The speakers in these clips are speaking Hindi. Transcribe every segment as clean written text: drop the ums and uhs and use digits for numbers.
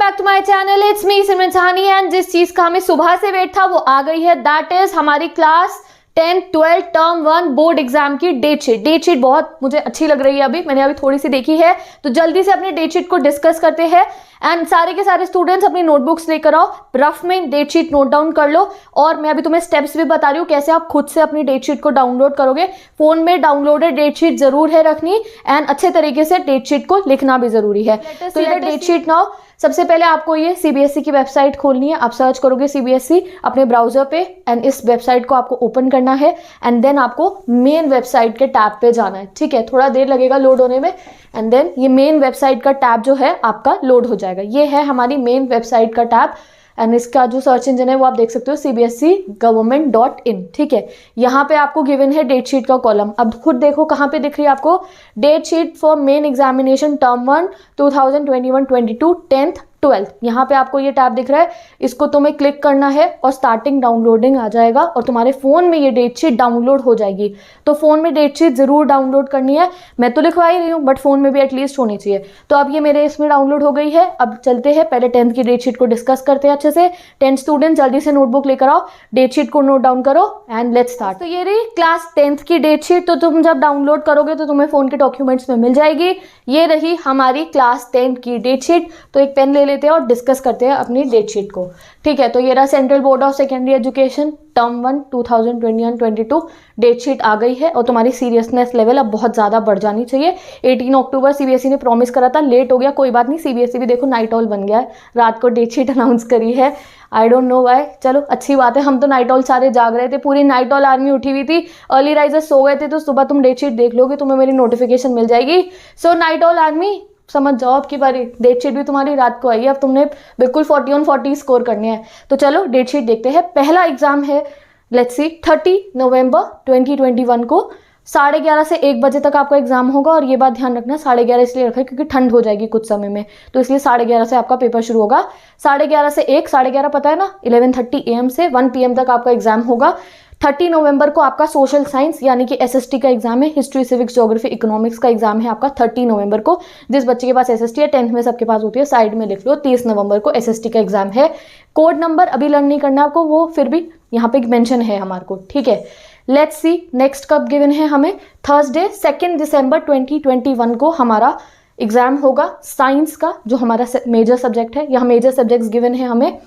Back to my channel, it's me Simran Sahani. And जिस चीज का हमें सुबह से वेट था वो आ गई है, दैट इज हमारी क्लास 10 12 टर्म 1 बोर्ड एग्जाम की डेट शीट। डेट शीट बहुत मुझे अच्छी लग रही है, मैंने अभी थोड़ी सी देखी है, तो जल्दी से अपने डेट शीट को डिस्कस करते हैं। एंड सारे के सारे स्टूडेंट्स अपनी नोटबुक्स लेकर आओ, रफ में डेट शीट नोट डाउन कर लो। और मैं अभी तुम्हें स्टेप्स भी बता रही हूँ कैसे आप खुद से अपनी डेट शीट को डाउनलोड करोगे। फोन में डाउनलोडेड डेट शीट जरूर है रखनी, एंड अच्छे तरीके से डेट शीट को लिखना भी जरूरी है। तो ये डेट शीट नाउ, सबसे पहले आपको ये सीबीएसई की वेबसाइट खोलनी है। आप सर्च करोगे सीबीएसई अपने ब्राउजर पे, एंड इस वेबसाइट को आपको ओपन करना है, एंड देन आपको मेन वेबसाइट के टैब पे जाना है। ठीक है, थोड़ा देर लगेगा लोड होने में, एंड देन ये मेन वेबसाइट का टैब जो है आपका लोड हो जाएगा। ये है हमारी मेन वेबसाइट का टैब, एंड इसका जो सर्च इंजन है वो आप देख सकते हो cbsegov.in। ठीक है, यहाँ पे आपको गिवन है डेट शीट का कॉलम। अब खुद देखो कहाँ पे दिख रही है आपको, date sheet for main examination term 1 2021-22 10th 12th। यहाँ पे आपको ये टैब दिख रहा है, इसको तुम्हें क्लिक करना है और स्टार्टिंग डाउनलोडिंग आ जाएगा और तुम्हारे फोन में ये डेट शीट डाउनलोड हो जाएगी। तो फोन में डेट शीट जरूर डाउनलोड करनी है, मैं तो लिखवा ही रही हूँ बट फोन में भी एटलीस्ट होनी चाहिए। तो अब ये मेरे इसमें डाउनलोड हो गई है। अब चलते हैं, पहले 10th की डेट शीट को डिस्कस करते हैं अच्छे से। 10th स्टूडेंट जल्दी से नोटबुक लेकर आओ, डेट शीट को नोट डाउन करो, एंड लेट्स स्टार्ट। तो ये रही क्लास 10th की डेट शीट। तो तुम जब डाउनलोड करोगे तो तुम्हें फोन के डॉक्यूमेंट्स में मिल जाएगी। ये रही हमारी क्लास 10th की डेट शीट। तो एक पेन ले लेते हैं और डिस्कस करते हैं अपनी डेट शीट को। ठीक है, तो ये रहा central board of secondary education term 1 2021-22 date sheet आ गई है। और तुम्हारी सीरियसनेस लेवल अब बहुत ज़्यादा बढ़ जानी चाहिए। 18 अक्टूबर सीबीएसई ने प्रॉमिस करा था, लेट हो गया, कोई बात नहीं। सीबीएसई भी देखो नाइट ऑल बन गया है, रात को डेट शीट अनाउंस करी है। आई डोंट नो व्हाई, चलो अच्छी बात है। हम तो नाइट ऑल सारे जाग रहे थे, पूरी नाइट ऑल आर्मी उठी हुई थी, अर्ली राइजर्स सो गए थे। तो सुबह तुम डेट शीट देख लोगे, तुम्हें मेरी नोटिफिकेशन मिल जाएगी। सो नाइट ऑल आर्मी समझ जाओ, अब की बारी डेट शीट भी तुम्हारी रात को आई है। अब तुमने बिल्कुल 40 on 40 स्कोर करने हैं। तो चलो डेट शीट देखते हैं। पहला एग्जाम है, लेट्स सी, 30 नवंबर 2021 को 11:30 से 1 बजे तक आपका एग्जाम होगा। और ये बात ध्यान रखना, 11:30 इसलिए रखा है क्योंकि ठंड हो जाएगी कुछ समय में, तो इसलिए 11:30 से आपका पेपर शुरू होगा। 11:30 से 1, 11:30 पता है ना, 11:30 AM से 1 PM तक आपका एग्जाम होगा। 30 नवंबर को आपका सोशल साइंस यानी कि SST का एग्जाम है, हिस्ट्री सिविक्स ज्योग्राफी इकोनॉमिक्स का एग्जाम है आपका 30 नवंबर को। जिस बच्चे के पास SST है, 10th में सबके पास होती है, साइड में लिख लो, 30 नवंबर को SST का एग्जाम है। कोड नंबर अभी लर्न नहीं करना आपको, वो फिर भी यहाँ पे मेंशन है हमारे को। ठीक है, लेट्स सी नेक्स्ट कब गिवन है हमें। थर्सडे 2 दिसंबर 2021 को हमारा एग्जाम होगा साइंस का, जो हमारा मेजर सब्जेक्ट है। यहाँ मेजर सब्जेक्ट्स गिवन है हमें,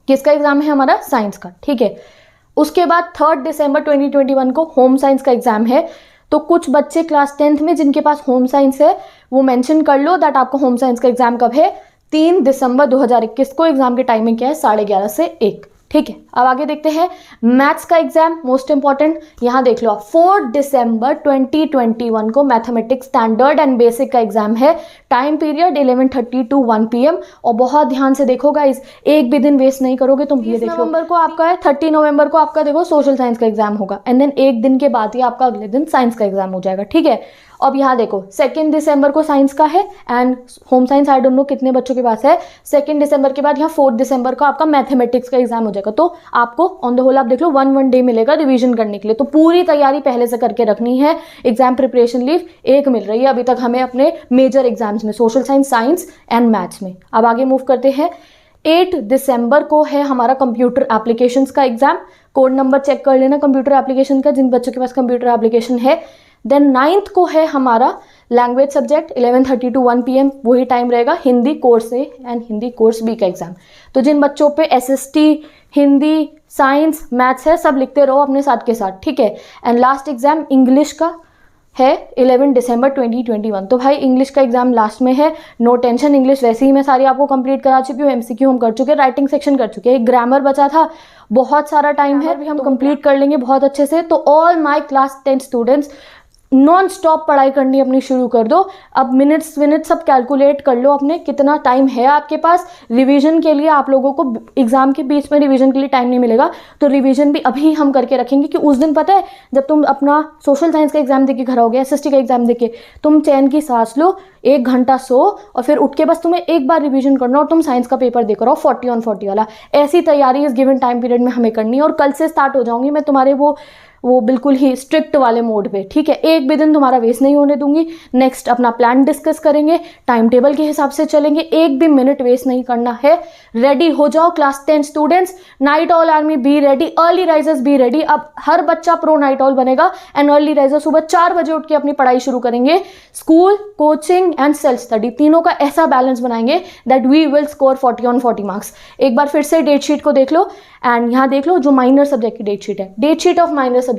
किसका एग्जाम है हमारा, साइंस का। ठीक है, उसके बाद 3 दिसंबर 2021 को होम साइंस का एग्जाम है। तो कुछ बच्चे क्लास 10th में जिनके पास होम साइंस है वो मेंशन कर लो दैट आपको होम साइंस का एग्जाम कब है, 3 दिसंबर 2021 को। एग्जाम की टाइमिंग क्या है, 11:30 से 1। ठीक है, अब आगे देखते हैं मैथ्स का एग्जाम, मोस्ट इंपॉर्टेंट। यहाँ देख लो, 4 दिसंबर 2021 को मैथमेटिक्स स्टैंडर्ड एंड बेसिक का एग्जाम है। Time period 11:30 to 1 PM। और बहुत ध्यान से देखो गाइस, एक भी दिन वेस्ट नहीं करोगे तुम। ये देखो, नवंबर को आपका है, 30 नवंबर को आपका देखो सोशल साइंस का एग्जाम होगा, एंड देन एक दिन के बाद ही आपका अगले दिन साइंस का एग्जाम हो जाएगा। ठीक है, अब यहाँ देखो 2 दिसंबर को साइंस का है, and home science I don't know कितने बच्चों के पास है। 2 दिसंबर के बाद यहाँ 4 दिसंबर को आपका मैथमेटिक्स का एग्जाम हो जाएगा। तो आपको ऑन द होल आप देख लो 1 डे मिलेगा रिवीजन करने के लिए। तो पूरी तैयारी पहले से करके रखनी है। एग्जाम प्रिपरेशन लीव 1 मिल रही है अभी तक हमें अपने मेजर एग्जाम्स में, social science, science and maths में। अब आगे मूव करते हैं। 8 दिसंबर को है हमारा कंप्यूटर एप्लीकेशंस का एग्जाम। कोड नंबर चेक कर लेना कंप्यूटर एप्लीकेशन का, जिन बच्चों के पास कंप्यूटर एप्लीकेशन है। देन 9th को है हमारा लैंग्वेज सब्जेक्ट, 11:30 to 1 PM वही टाइम रहेगा, Hindi course A and Hindi course B का एग्जाम। तो जिन बच्चों पे SST, हिंदी, साइंस, मैथ्स है, सब लिखते रहो अपने साथ के साथ। ठीक है, एंड लास्ट एग्जाम इंग्लिश का है 11 दिसंबर 2021। तो भाई इंग्लिश का एग्जाम लास्ट में है, नो टेंशन। इंग्लिश वैसे ही मैं सारी आपको कंप्लीट करा चुकी हूँ, MCQ हम कर चुके हैं, राइटिंग सेक्शन कर चुके हैं, ग्रामर बचा था, बहुत सारा टाइम है, भी हम कंप्लीट कर लेंगे बहुत अच्छे से। तो all my class 10 students non stop पढ़ाई करनी अपनी शुरू कर दो। अब मिनट्स सब कैलकुलेट कर लो अपने, कितना टाइम है आपके पास रिवीजन के लिए। आप लोगों को एग्जाम के बीच में रिवीजन के लिए टाइम नहीं मिलेगा, तो रिवीजन भी अभी हम करके रखेंगे कि उस दिन पता है जब तुम अपना सोशल साइंस का एग्जाम देके घर आओगे, SST का एग्जाम देके, तुम चैन की सांस लो, 1 घंटा सो, और फिर उठ के बस तुम्हें एक बार रिवीजन करना और तुम साइंस का पेपर देकर आओ 40 on 40 वाला। ऐसी तैयारी इस गिवन टाइम पीरियड में हमें करनी है। और कल से स्टार्ट हो जाऊंगी मैं तुम्हारे वो वो बिल्कुल ही स्ट्रिक्ट वाले मोड पे, ठीक है। एक भी दिन तुम्हारा वेस्ट नहीं होने दूंगी। नेक्स्ट अपना प्लान डिस्कस करेंगे, टाइम टेबल के हिसाब से चलेंगे, एक भी मिनट वेस्ट नहीं करना है। रेडी हो जाओ class 10 students, night owl army be ready, early risers be ready. अब हर बच्चा प्रो नाइट ऑल बनेगा एंड अर्ली राइजर सुबह 4 बजे उठ के अपनी पढ़ाई शुरू करेंगे। School, coaching and self study तीनों का ऐसा बैलेंस बनाएंगे that we will score 40 on 40 marks. एक बार फिर से डेट शीट को देख लो एंड यहाँ देख लो जो माइनर सब्जेक्ट की डेट शीट है। Date sheet of minor subject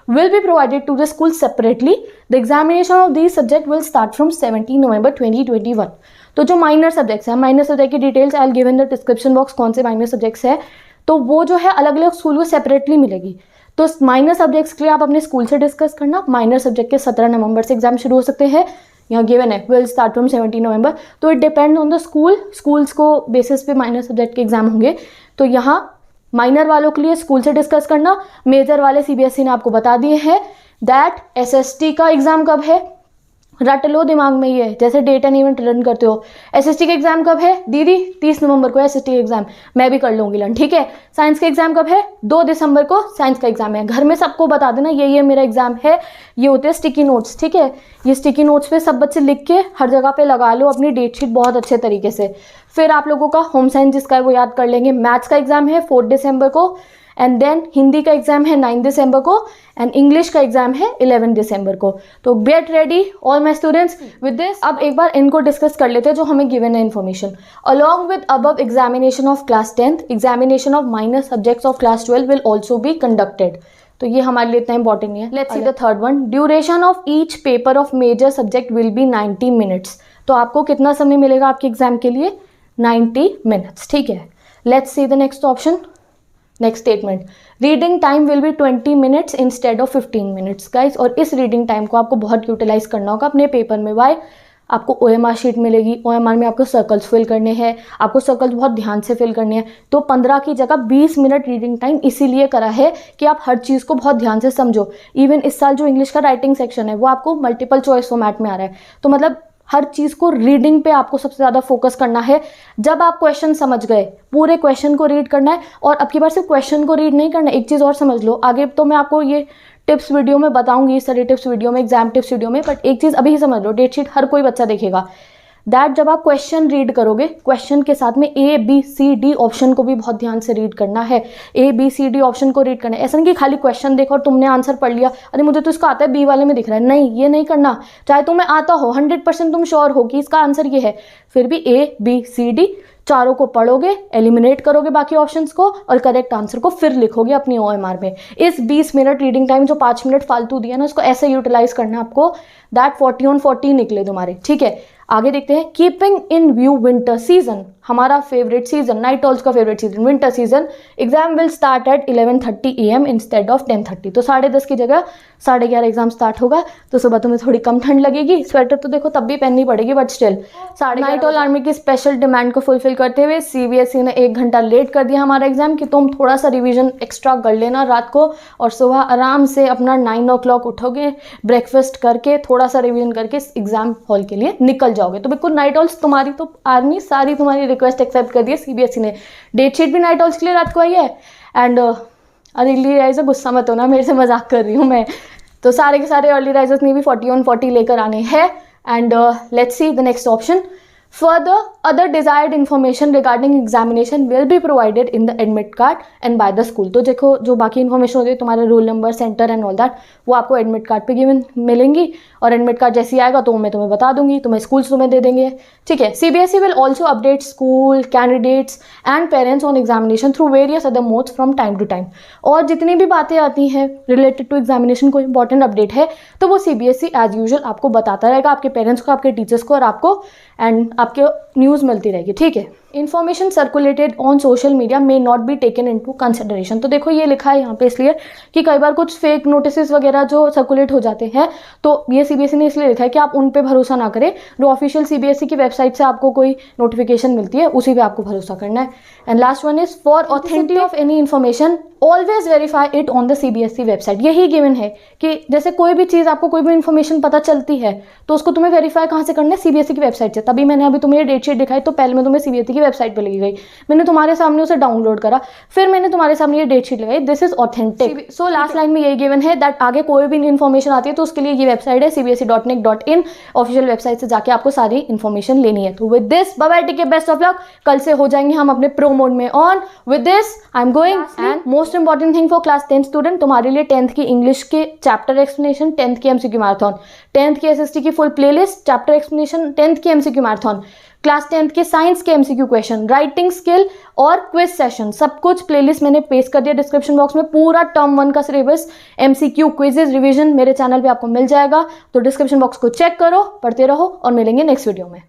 will be provided to the school separately. The examination of these subject will start from 17 November 2021. तो जो माइनर सब्जेक्ट्स हैं, माइनर सब्जेक्ट की details I will give in the description box, कौन से माइनर सब्जेक्ट्स है, तो वो जो है अलग अलग स्कूल को सेपरेटली मिलेगी। तो माइनर सब्जेक्ट्स के लिए आप अपने स्कूल से डिस्कस करना। माइनर सब्जेक्ट के 17 नवंबर से एग्जाम शुरू हो सकते हैं, यहाँ गिवन है विल स्टार्ट फ्रॉम 17 नवंबर। तो it depend on the school, schools को बेसिस पे माइनर सब्जेक्ट के एग्जाम होंगे। तो यहाँ माइनर वालों के लिए स्कूल से डिस्कस करना। मेजर वाले सीबीएसई ने आपको बता दिए हैं दैट एसएसटी का एग्जाम कब है, रट लो दिमाग में ये, जैसे डेट एंड इवेंट लर्न करते हो। एसएसटी का एग्जाम कब है दीदी? 30 नवंबर को एसएसटी एग्जाम, मैं भी कर लूँगी लर्न, ठीक है। साइंस का एग्जाम कब है? 2 दिसंबर को साइंस का एग्जाम है। घर में सबको बता देना ये मेरा एग्जाम है। ये होते हैं स्टिकी नोट्स, ठीक है। ये स्टिकी नोट्स पे सब बच्चे लिख के हर जगह पे लगा लो अपनी डेट शीट बहुत अच्छे तरीके से। फिर आप लोगों का होम साइंस जिसका है वो याद कर लेंगे। मैथ्स का एग्जाम है 4 दिसंबर को एंड देन हिंदी का एग्जाम है 9 दिसंबर को एंड इंग्लिश का एग्जाम है 11 दिसंबर को। तो get ready all my students with this. अब एक बार इनको डिस्कस कर लेते हैं जो हमें गिवन है information. Along with above examination of class 10th, examination of minor subjects of class 12 will also be conducted. तो ये हमारे लिए इतना इंपॉर्टेंट नहीं है। Let's see the third one. Duration of each paper of major subject will be 90 minutes. तो आपको कितना समय मिलेगा आपके एग्जाम के लिए? 90 मिनट्स, ठीक है। Let's see the next option, next statement. Reading time will be 20 minutes instead of 15 minutes guys. और इस रीडिंग टाइम को आपको बहुत यूटिलाइज करना होगा अपने पेपर में। वाई? आपको OMR शीट मिलेगी, OMR में आपको सर्कल्स फिल करने हैं, आपको सर्कल्स बहुत ध्यान से फिल करने हैं। तो 15 की जगह 20 मिनट रीडिंग टाइम इसीलिए करा है कि आप हर चीज़ को बहुत ध्यान से समझो। इवन इस साल जो इंग्लिश का राइटिंग सेक्शन है वो आपको मल्टीपल चॉइस फॉर्मेट में आ रहा है। तो मतलब हर चीज़ को रीडिंग पे आपको सबसे ज़्यादा फोकस करना है। जब आप क्वेश्चन समझ गए, पूरे क्वेश्चन को रीड करना है। और अब की बार सिर्फ क्वेश्चन को रीड नहीं करना, एक चीज़ और समझ लो। आगे तो मैं आपको ये टिप्स वीडियो में बताऊंगी, स्टडी टिप्स वीडियो में, एग्जाम टिप्स वीडियो में, बट एक चीज़ अभी ही समझ लो, डेट शीट हर कोई बच्चा देखेगा। दैट जब आप क्वेश्चन रीड करोगे, क्वेश्चन के साथ में ABCD ऑप्शन को भी बहुत ध्यान से रीड करना है। ABCD ऑप्शन को रीड करना है। ऐसा नहीं कि खाली क्वेश्चन देखो और तुमने आंसर पढ़ लिया, अरे मुझे तो इसका आता है, बी वाले में दिख रहा है। नहीं, ये नहीं करना। चाहे तुम्हें आता हो, 100% तुम श्योर हो कि इसका आंसर ये है, फिर भी ABCD चारों को पढ़ोगे, एलिमिनेट करोगे बाकी ऑप्शंस को और करेक्ट आंसर को फिर लिखोगे अपनी OMR में। इस 20 मिनट रीडिंग टाइम जो 5 मिनट फालतू दिया ना, उसको ऐसे यूटिलाइज करना है आपको दैट 40 on 40 निकले तुम्हारे, ठीक है। आगे देखते हैं। Keeping in view winter season, हमारा फेवरेट सीजन, नाइट ऑल्स का favourite season, winter season. Exam will start at 11:30 AM instead of 10:30। तो 10:30 की जगह 11:30 एग्जाम स्टार्ट होगा। तो सुबह तुम्हें थोड़ी कम ठंड लगेगी, स्वेटर तो देखो तब भी पहननी पड़ेगी, but still night owl army की स्पेशल डिमांड को फुलफिल करते हुए CBSE ने 1 घंटा लेट कर दिया हमारा एग्जाम कि तुम थोड़ा सा रिविजन एक्स्ट्रा कर लेना रात को और सुबह आराम से अपना 9 o'clock उठोगे, ब्रेकफास्ट करके थोड़ा सा रिविजन करके एग्जाम हॉल के लिए निकल जाओगे। तो बिल्कुल नाइट ऑल्स तुम्हारी, तो आर्मी सारी तुम्हारी रिक्वेस्ट एक्सेप्ट कर दी है CBSE ने। डेट शीट भी नाइट ऑल्स के लिए रात को आई है एंड अर्ली राइजर, गुस्सा मत होना, मेरे से मजाक कर रही हूँ मैं। तो सारे के सारे अर्ली राइजर्स ने भी 40 on 40 लेकर आने हैं। And let's see the next option. Further, other desired information regarding examination will be provided in the admit card and by the school। तो देखो जो बाकी इन्फॉर्मेशन होती है, तुम्हारा roll number, centre and all that, वो आपको एडमिट कार्ड पे गिवन मिलेंगी। और एडमिट कार्ड जैसे ही आएगा तो मैं तुम्हें बता दूंगी, तुम्हें स्कूल्स तुम्हें दे देंगे, ठीक है। CBSE will also update school, candidates and parents on examination through various other modes from time to time। और जितनी भी बातें आती हैं रिलेटेड टू एग्जामिनेशन, कोई इंपॉर्टेंट अपडेट है तो वो CBSE एज यूजुअल आपको बताता रहेगा, आपके पेरेंट्स को, आपके टीचर्स को और आपको, एंड आपके न्यूज़ मिलती रहेगी, ठीक है। Information circulated on social media may not be taken into consideration. तो देखो ये लिखा है यहाँ पे इसलिए कि कई बार कुछ फेक नोटिस वगैरह जो सर्कुलेट हो जाते हैं, तो ये CBSE ने इसलिए लिखा है कि आप उन पे भरोसा ना करें। जो ऑफिशियल CBSE की वेबसाइट से आपको कोई नोटिफिकेशन मिलती है उसी पे आपको भरोसा करना है। And last one is for authenticity of any information always verify it on the CBSE website. यही गिवन है कि जैसे कोई भी चीज़, आपको कोई भी इन्फॉर्मेशन पता चलती है तो उसको तुम्हें वेरीफाई कहाँ से करना है? CBSE की वेबसाइट से। तभी मैंने अभी तुम्हें डेट शीट दिखाई, तो पहले मैं तुम्हें CBSE की की वेबसाइट पे लेके गई, मैंने तुम्हारे सामने उसे डाउनलोड करा, फिर मैंने तुम्हारे सामने ये डेट शीट लगाई, this is authentic. So last line में यही गिवन है दैट आगे कोई भी इन्फॉर्मेशन आती है तो उसके लिए ये वेबसाइट है cbse.nic.in, ऑफिशियल वेबसाइट से जाके आपको सारी इन्फॉर्मेशन लेनी है। तो with this bye bye, take care, best of luck. कल से हो जाएंगे हम अपने प्रो मोड में on. With this I am going. And most important thing for class 10 student, तुम्हारे लिए 10th की इंग्लिश के चैप्टर एक्सप्लेनेशन, 10th की एमसीक्यू मैराथन, 10th की एसएसटी की full playlist, chapter explanation, 10th की एमसीक्यू मैराथन, क्लास 10th के साइंस के एमसीक्यू क्वेश्चन, राइटिंग स्किल और क्विज सेशन, सब कुछ प्लेलिस्ट मैंने पेस्ट कर दिया डिस्क्रिप्शन बॉक्स में। पूरा टर्म 1 का सिलेबस, एमसीक्यू, क्विजेज, रिवीजन मेरे चैनल पे आपको मिल जाएगा। तो डिस्क्रिप्शन बॉक्स को चेक करो, पढ़ते रहो और मिलेंगे नेक्स्ट वीडियो में।